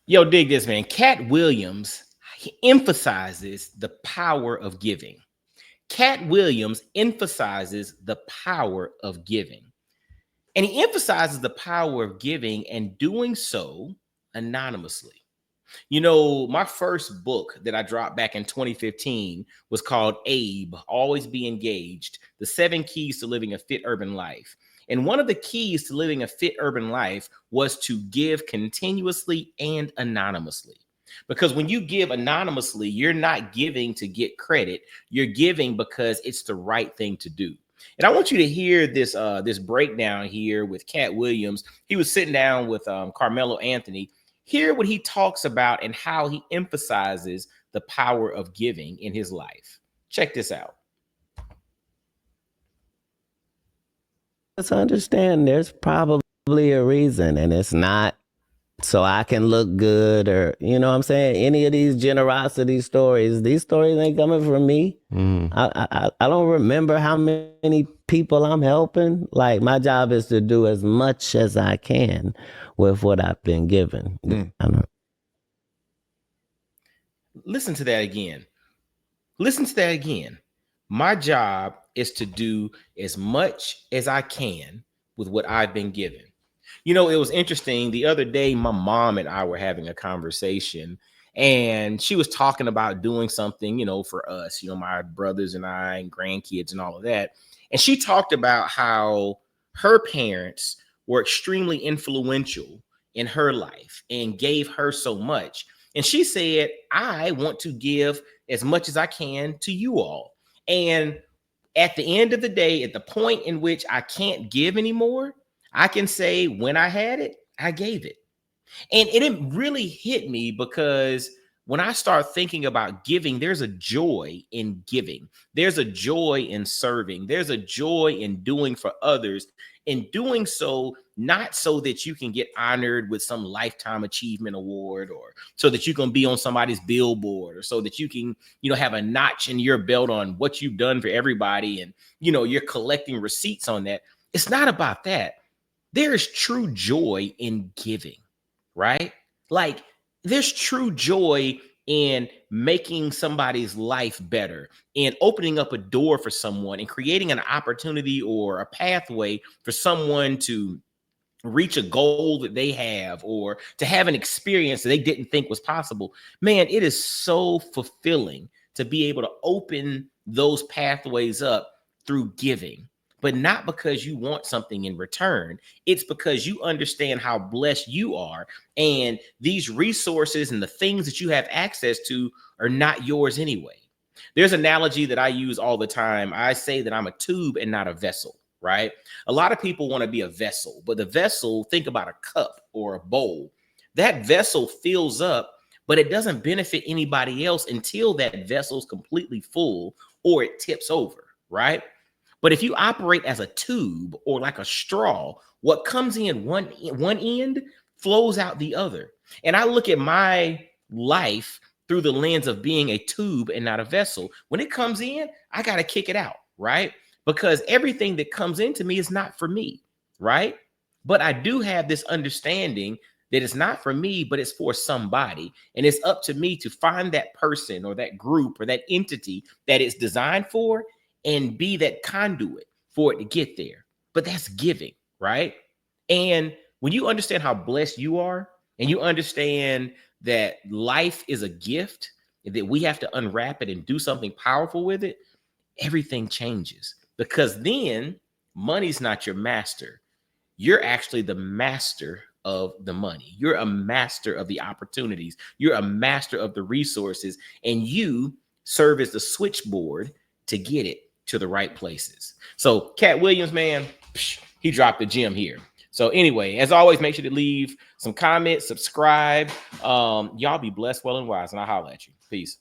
Yo, dig this, man. Katt Williams, he emphasizes the power of giving. Katt Williams emphasizes the power of giving. And he emphasizes the power of giving and doing so anonymously. You know, my first book that I dropped back in 2015 was called Abe, Always Be Engaged, The 7 Keys to Living a Fit Urban Life. And one of the keys to living a fit urban life was to give continuously and anonymously. Because when you give anonymously, you're not giving to get credit. You're giving because it's the right thing to do. And I want you to hear this breakdown here with Katt Williams. He was sitting down with Carmelo Anthony. Hear what he talks about and how he emphasizes the power of giving in his life. Check this out. Let's understand there's probably a reason, and it's not so I can look good or, you know what I'm saying? Any of these generosity stories, these stories ain't coming from me. I don't remember how many people I'm helping. Like, my job is to do as much as I can with what I've been given. Listen to that again. Listen to that again. My job is to do as much as I can with what I've been given. You know, it was interesting. The other day, my mom and I were having a conversation, and she was talking about doing something, you know, for us, you know, my brothers and I and grandkids and all of that. And she talked about how her parents were extremely influential in her life and gave her so much. And she said, I want to give as much as I can to you all. And at the end of the day, at the point in which I can't give anymore, I can say when I had it, I gave it. And it didn't really hit me because when I start thinking about giving, there's a joy in giving. There's a joy in serving. There's a joy in doing for others, in doing so, not so that you can get honored with some lifetime achievement award or so that you can be on somebody's billboard or so that you can, you know, have a notch in your belt on what you've done for everybody. And, you know, you're collecting receipts on that. It's not about that. There is true joy in giving, right? Like, there's true joy in making somebody's life better and opening up a door for someone and creating an opportunity or a pathway for someone to reach a goal that they have or to have an experience that they didn't think was possible. Man, it is so fulfilling to be able to open those pathways up through giving. But not because you want something in return. It's because you understand how blessed you are. And these resources and the things that you have access to are not yours anyway. There's an analogy that I use all the time. I say that I'm a tube and not a vessel, right? A lot of people want to be a vessel, but the vessel, think about a cup or a bowl. That vessel fills up, but it doesn't benefit anybody else until that vessel's completely full or it tips over, right? But if you operate as a tube or like a straw, what comes in one end flows out the other. And I look at my life through the lens of being a tube and not a vessel. When it comes in, I got to kick it out, right? Because everything that comes into me is not for me, right? But I do have this understanding that it's not for me, but it's for somebody. And it's up to me to find that person or that group or that entity that it's designed for and be that conduit for it to get there. But that's giving, right? And when you understand how blessed you are and you understand that life is a gift, that we have to unwrap it and do something powerful with it, everything changes. Because then money's not your master. You're actually the master of the money. You're a master of the opportunities. You're a master of the resources, and you serve as the switchboard to get it to the right places. So Katt Williams, man, he dropped the gem here. So anyway, as always, make sure to leave some comments, subscribe. Y'all be blessed, well, and wise, and I'll holler at you. Peace.